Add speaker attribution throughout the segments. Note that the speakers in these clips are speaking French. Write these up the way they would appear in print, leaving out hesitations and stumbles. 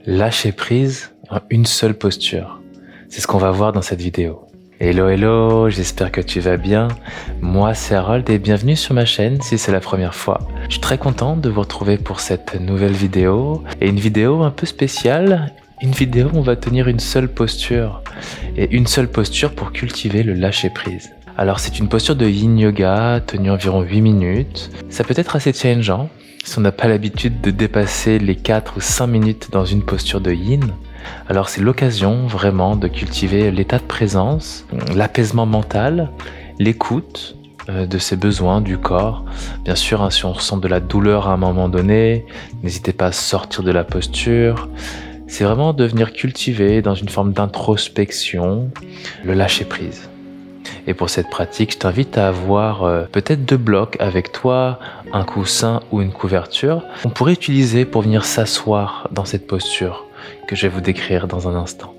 Speaker 1: Lâcher prise en une seule posture. C'est ce qu'on va voir dans cette vidéo. Hello hello, j'espère que tu vas bien. Moi c'est Harold et bienvenue sur ma chaîne si c'est la première fois. Je suis très content de vous retrouver pour cette nouvelle vidéo. Et une vidéo un peu spéciale, une vidéo où on va tenir une seule posture. Et une seule posture pour cultiver le lâcher prise. Alors c'est une posture de yin yoga tenue environ 8 minutes. Ça peut être assez challengeant si on n'a pas l'habitude de dépasser les 4 ou 5 minutes dans une posture de yin. Alors c'est l'occasion vraiment de cultiver l'état de présence, l'apaisement mental, l'écoute de ses besoins du corps. Bien sûr, si on ressent de la douleur à un moment donné, n'hésitez pas à sortir de la posture. C'est vraiment de venir cultiver dans une forme d'introspection le lâcher prise. Et pour cette pratique, je t'invite à avoir peut-être 2 blocs avec toi, un coussin ou une couverture. On pourrait utiliser pour venir s'asseoir dans cette posture que je vais vous décrire dans un instant.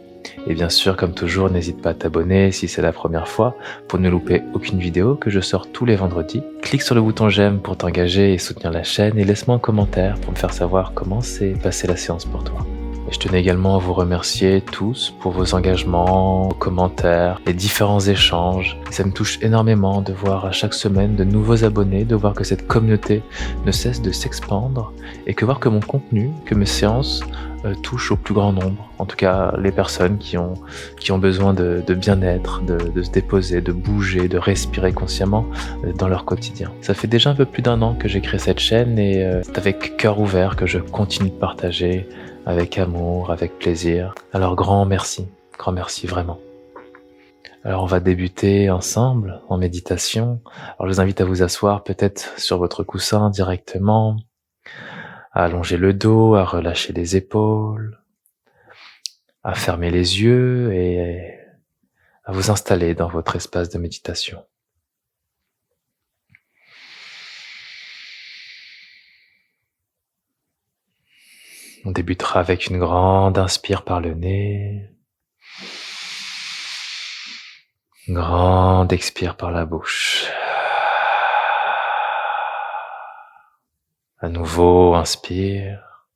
Speaker 1: Et bien sûr, comme toujours, n'hésite pas à t'abonner si c'est la première fois pour ne louper aucune vidéo que je sors tous les vendredis. Clique sur le bouton j'aime pour t'engager et soutenir la chaîne et laisse-moi un commentaire pour me faire savoir comment s'est passée la séance pour toi. Et je tenais également à vous remercier tous pour vos engagements, vos commentaires, les différents échanges. Ça me touche énormément de voir à chaque semaine de nouveaux abonnés, de voir que cette communauté ne cesse de s'expandre et que voir que mon contenu, que mes séances touchent au plus grand nombre. En tout cas, les personnes qui ont besoin de bien-être, de se déposer, de bouger, de respirer consciemment dans leur quotidien. Ça fait déjà un peu plus d'1 an que j'ai créé cette chaîne et c'est avec cœur ouvert que je continue de partager avec amour, avec plaisir. Alors grand merci vraiment. Alors on va débuter ensemble en méditation. Alors je vous invite à vous asseoir peut-être sur votre coussin directement, à allonger le dos, à relâcher les épaules, à fermer les yeux et à vous installer dans votre espace de méditation. On débutera avec une grande inspire par le nez, une grande expire par la bouche. À nouveau, inspire.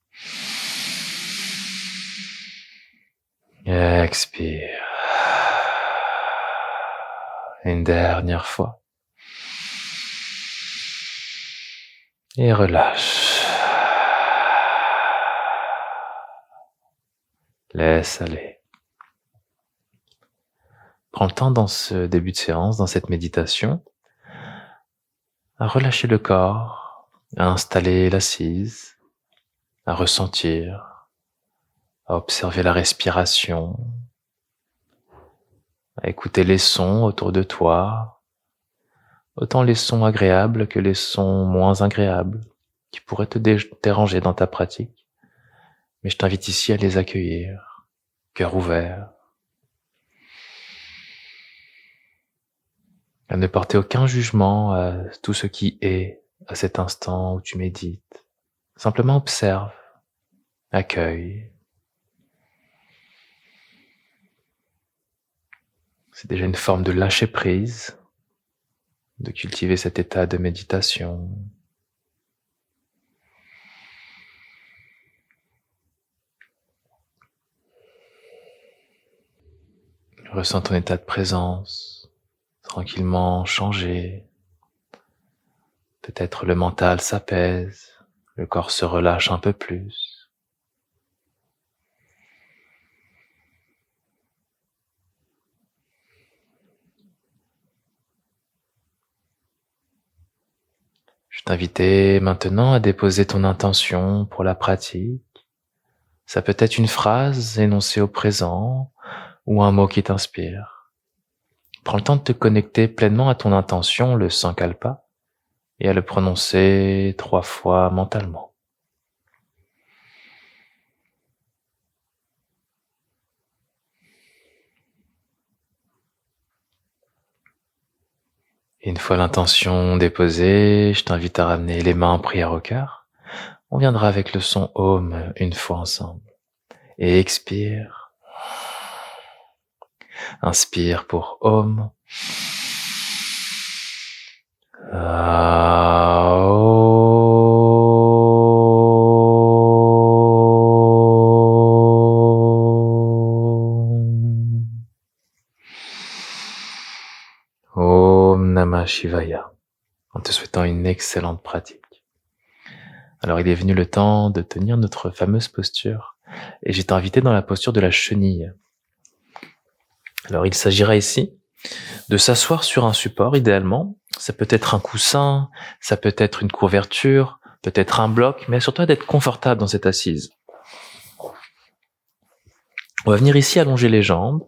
Speaker 1: Expire. Une dernière fois. Et relâche. Laisse aller. Prends le temps dans ce début de séance, dans cette méditation, à relâcher le corps, à installer l'assise, à ressentir, à observer la respiration, à écouter les sons autour de toi, autant les sons agréables que les sons moins agréables, qui pourraient te déranger dans ta pratique. Mais je t'invite ici à les accueillir, cœur ouvert, à ne porter aucun jugement à tout ce qui est à cet instant où tu médites. Simplement observe, accueille. C'est déjà une forme de lâcher prise, de cultiver cet état de méditation. Ressens ton état de présence tranquillement changer. Peut-être le mental s'apaise, le corps se relâche un peu plus. Je t'invite maintenant à déposer ton intention pour la pratique. Ça peut être une phrase énoncée au présent ou un mot qui t'inspire. Prends le temps de te connecter pleinement à ton intention, le sankalpa, et à le prononcer 3 fois mentalement. Et une fois l'intention déposée, je t'invite à ramener les mains en prière au cœur. On viendra avec le son Om une fois ensemble. Et expire. Inspire pour Om. Namah Shivaya, en te souhaitant une excellente pratique. Alors il est venu le temps de tenir notre fameuse posture, et j'ai été invité dans la posture de la chenille. Alors il s'agira ici de s'asseoir sur un support, idéalement. Ça peut être un coussin, ça peut être une couverture, peut-être un bloc, mais surtout d'être confortable dans cette assise. On va venir ici allonger les jambes.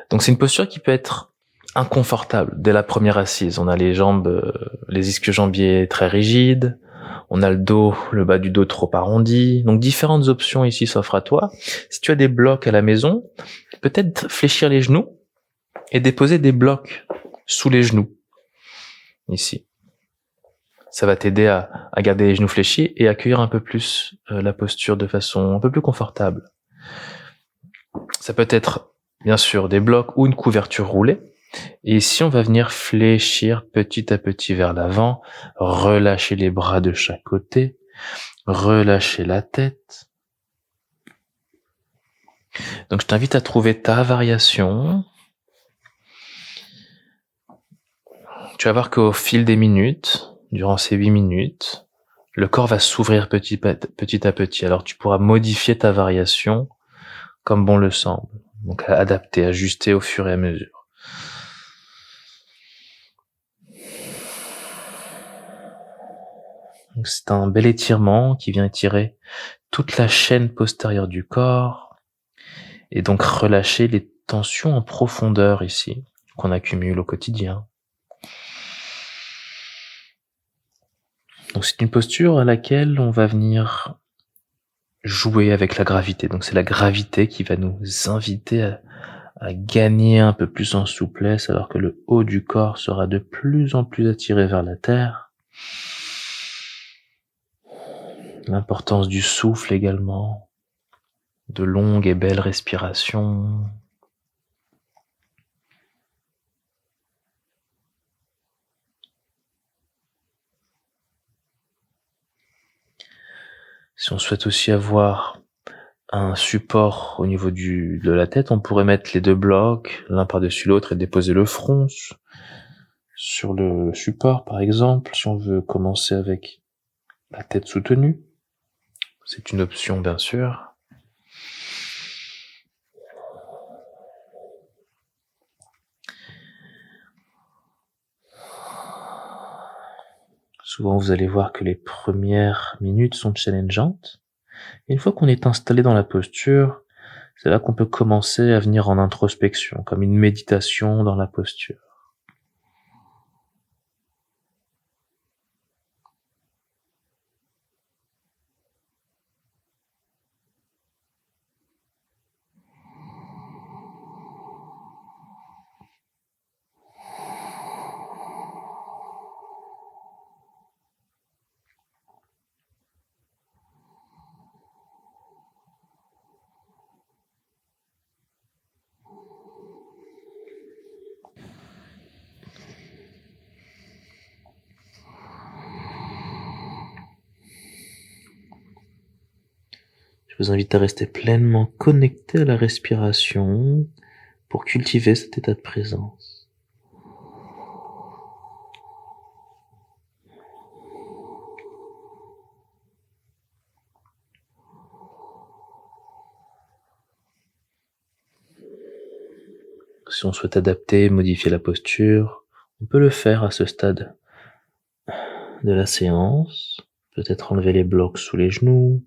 Speaker 1: Donc c'est une posture qui peut être inconfortable dès la première assise. On a les jambes, les ischio-jambiers très rigides, on a le dos, le bas du dos trop arrondi. Donc différentes options ici s'offrent à toi. Si tu as des blocs à la maison, peut-être fléchir les genoux et déposer des blocs sous les genoux, ici. Ça va t'aider à garder les genoux fléchis et accueillir un peu plus la posture de façon un peu plus confortable. Ça peut être, bien sûr, des blocs ou une couverture roulée. Et ici, on va venir fléchir petit à petit vers l'avant, relâcher les bras de chaque côté, relâcher la tête. Donc, je t'invite à trouver ta variation. Tu vas voir qu'au fil des minutes, durant ces 8 minutes, le corps va s'ouvrir petit à petit. Alors, tu pourras modifier ta variation comme bon le semble. Donc, adapter, ajuster au fur et à mesure. Donc, c'est un bel étirement qui vient étirer toute la chaîne postérieure du corps et donc relâcher les tensions en profondeur ici qu'on accumule au quotidien. Donc c'est une posture à laquelle on va venir jouer avec la gravité. Donc c'est la gravité qui va nous inviter à gagner un peu plus en souplesse alors que le haut du corps sera de plus en plus attiré vers la terre. L'importance du souffle également, de longues et belles respirations. Si on souhaite aussi avoir un support au niveau de la tête, on pourrait mettre les deux blocs l'un par-dessus l'autre et déposer le front sur le support, par exemple. Si on veut commencer avec la tête soutenue, c'est une option, bien sûr. Souvent, vous allez voir que les premières minutes sont challengeantes. Et une fois qu'on est installé dans la posture, c'est là qu'on peut commencer à venir en introspection, comme une méditation dans la posture. Je vous invite à rester pleinement connecté à la respiration pour cultiver cet état de présence. Si on souhaite adapter, modifier la posture, on peut le faire à ce stade de la séance. Peut-être enlever les blocs sous les genoux,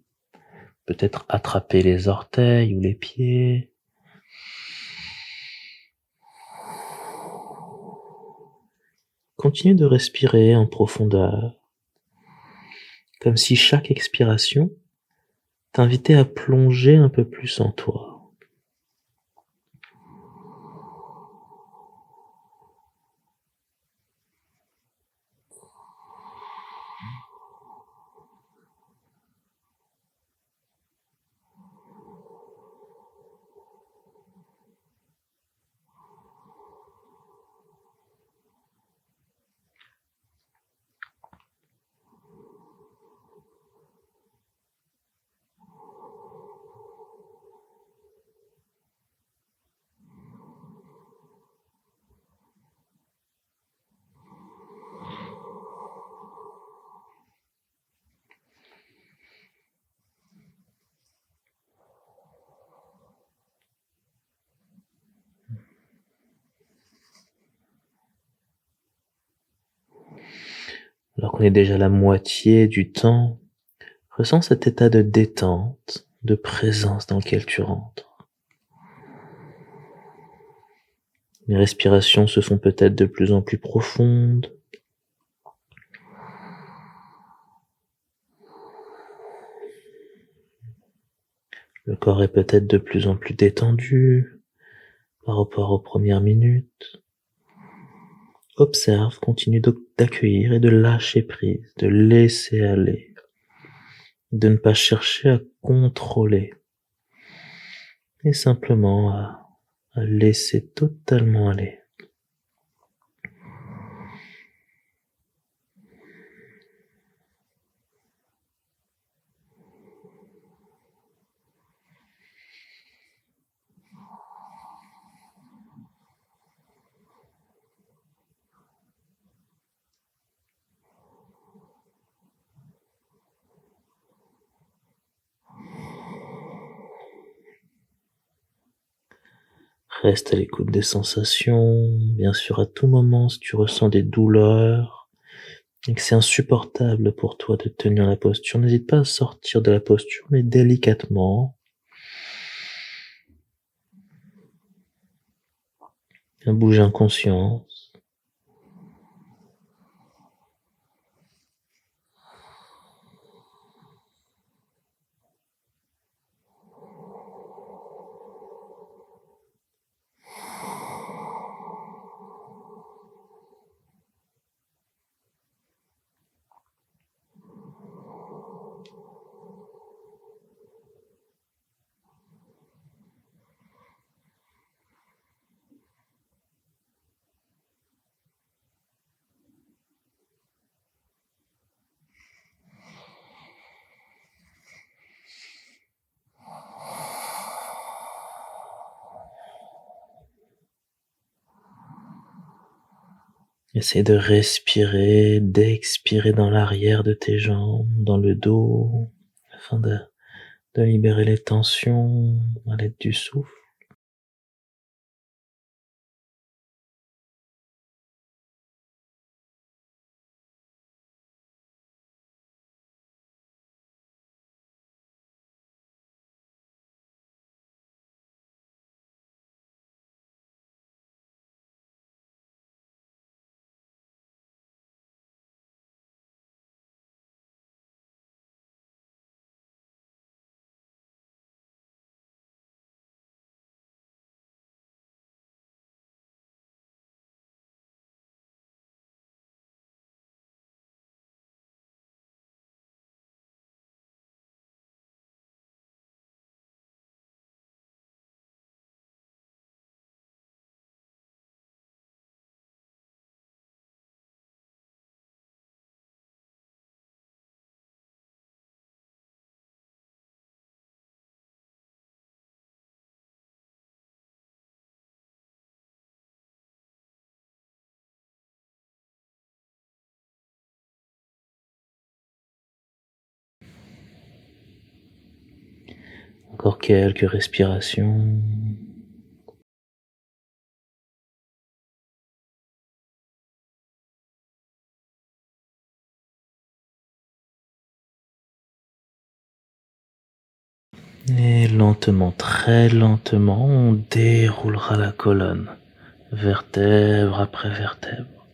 Speaker 1: peut-être attraper les orteils ou les pieds. Continue de respirer en profondeur, comme si chaque expiration t'invitait à plonger un peu plus en toi. Alors qu'on est déjà à la moitié du temps, ressens cet état de détente, de présence dans lequel tu rentres. Les respirations se font peut-être de plus en plus profondes. Le corps est peut-être de plus en plus détendu par rapport aux premières minutes. Observe, continue d'accueillir et de lâcher prise, de laisser aller, de ne pas chercher à contrôler, et simplement à laisser totalement aller. Reste à l'écoute des sensations, bien sûr à tout moment si tu ressens des douleurs et que c'est insupportable pour toi de tenir la posture, n'hésite pas à sortir de la posture mais délicatement, à bouger en conscience. Essaie de respirer, d'expirer dans l'arrière de tes jambes, dans le dos, afin de libérer les tensions à l'aide du souffle. Encore quelques respirations. Et lentement, très lentement, on déroulera la colonne, vertèbre après vertèbre.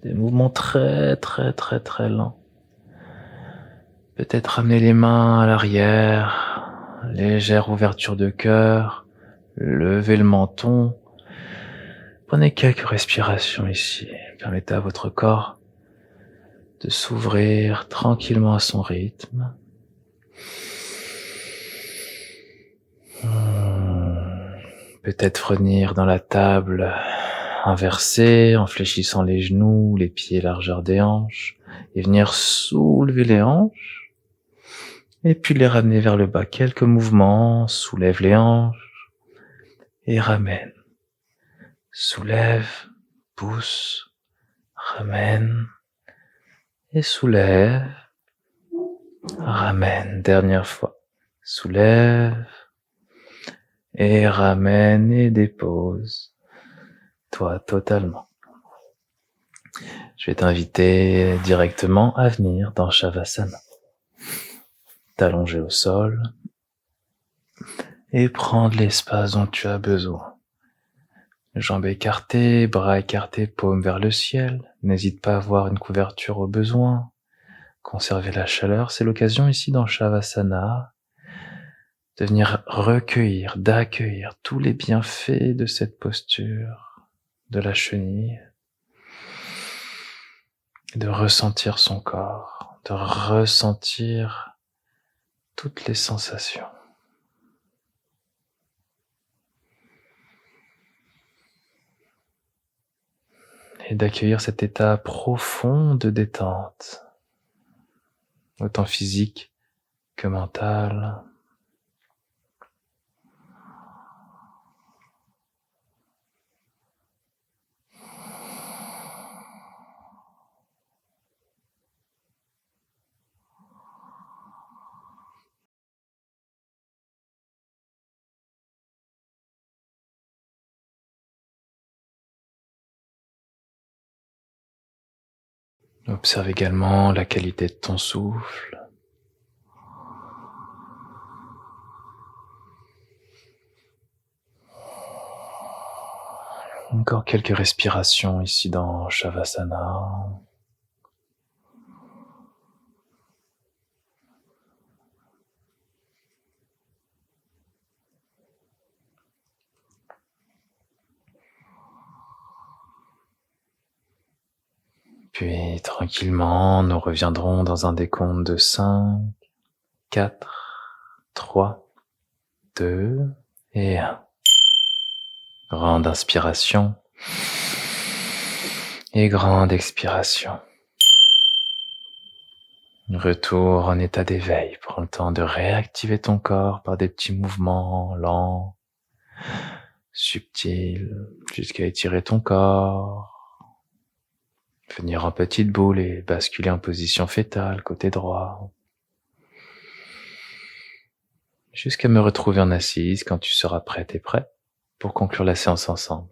Speaker 1: Des mouvements très très très très lents. Peut-être ramener les mains à l'arrière, légère ouverture de cœur, lever le menton. Prenez quelques respirations ici. Permettez à votre corps de s'ouvrir tranquillement à son rythme. Peut-être venir dans la table inversée, en fléchissant les genoux, les pieds largeur des hanches, et venir soulever les hanches, et puis les ramener vers le bas. Quelques mouvements, soulève les hanches, et ramène. Soulève, pousse, ramène, et soulève, ramène. Dernière fois. Soulève, et ramène et dépose. Toi totalement. Je vais t'inviter directement à venir dans Shavasana. T'allonger au sol et prendre l'espace dont tu as besoin. Jambes écartées, bras écartés, paumes vers le ciel. N'hésite pas à avoir une couverture au besoin. Conserver la chaleur, c'est l'occasion ici dans Shavasana de venir recueillir, d'accueillir tous les bienfaits de cette posture, de la chenille, de ressentir son corps, de ressentir toutes les sensations. Et d'accueillir cet état profond de détente, autant physique que mental. Observe également la qualité de ton souffle. Encore quelques respirations ici dans Shavasana. Puis tranquillement, nous reviendrons dans un décompte de 5, 4, 3, 2 et 1. Grande inspiration et grande expiration. Retour en état d'éveil. Prends le temps de réactiver ton corps par des petits mouvements lents, subtils, jusqu'à étirer ton corps. Venir en petite boule et basculer en position fétale, côté droit. Jusqu'à me retrouver en assise quand tu seras prête et prêt pour conclure la séance ensemble.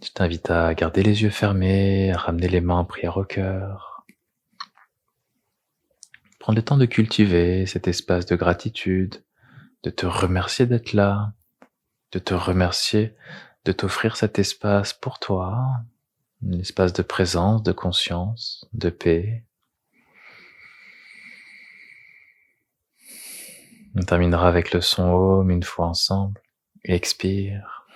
Speaker 1: Je t'invite à garder les yeux fermés, à ramener les mains en prière au cœur. Prendre le temps de cultiver cet espace de gratitude, de te remercier d'être là, de te remercier de t'offrir cet espace pour toi, un espace de présence, de conscience, de paix. On terminera avec le son Om une fois ensemble. Expire.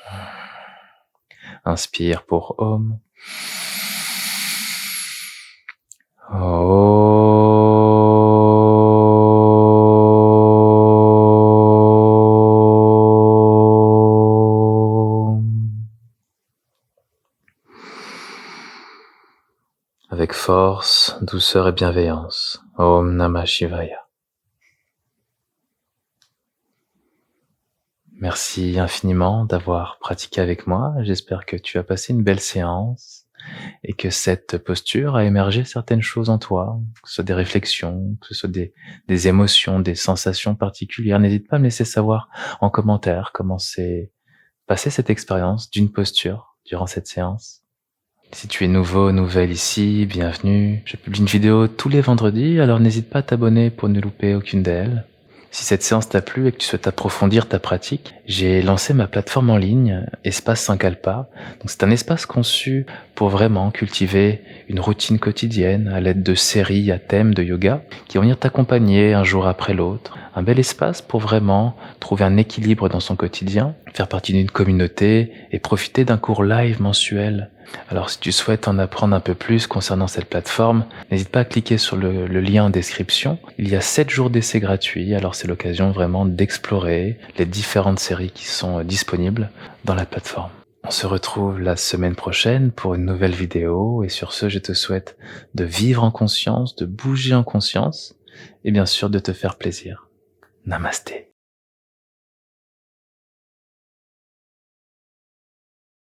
Speaker 1: Inspire pour Om. Avec force, douceur et bienveillance. Om Namah Shivaya. Merci infiniment d'avoir pratiqué avec moi. J'espère que tu as passé une belle séance et que cette posture a émergé certaines choses en toi, que ce soit des réflexions, que ce soit des émotions, des sensations particulières. N'hésite pas à me laisser savoir en commentaire comment s'est passée cette expérience d'une posture durant cette séance. Si tu es nouveau, nouvelle ici, bienvenue. Je publie une vidéo tous les vendredis, alors n'hésite pas à t'abonner pour ne louper aucune d'elles. Si cette séance t'a plu et que tu souhaites approfondir ta pratique, j'ai lancé ma plateforme en ligne, Espace Sankalpa. Donc c'est un espace conçu pour vraiment cultiver une routine quotidienne à l'aide de séries à thème de yoga qui vont venir t'accompagner un jour après l'autre. Un bel espace pour vraiment trouver un équilibre dans son quotidien, faire partie d'une communauté et profiter d'un cours live mensuel. Alors si tu souhaites en apprendre un peu plus concernant cette plateforme, n'hésite pas à cliquer sur le lien en description. Il y a 7 jours d'essai gratuits, alors c'est l'occasion vraiment d'explorer les différentes séries qui sont disponibles dans la plateforme. On se retrouve la semaine prochaine pour une nouvelle vidéo et sur ce, je te souhaite de vivre en conscience, de bouger en conscience et bien sûr de te faire plaisir. Namasté.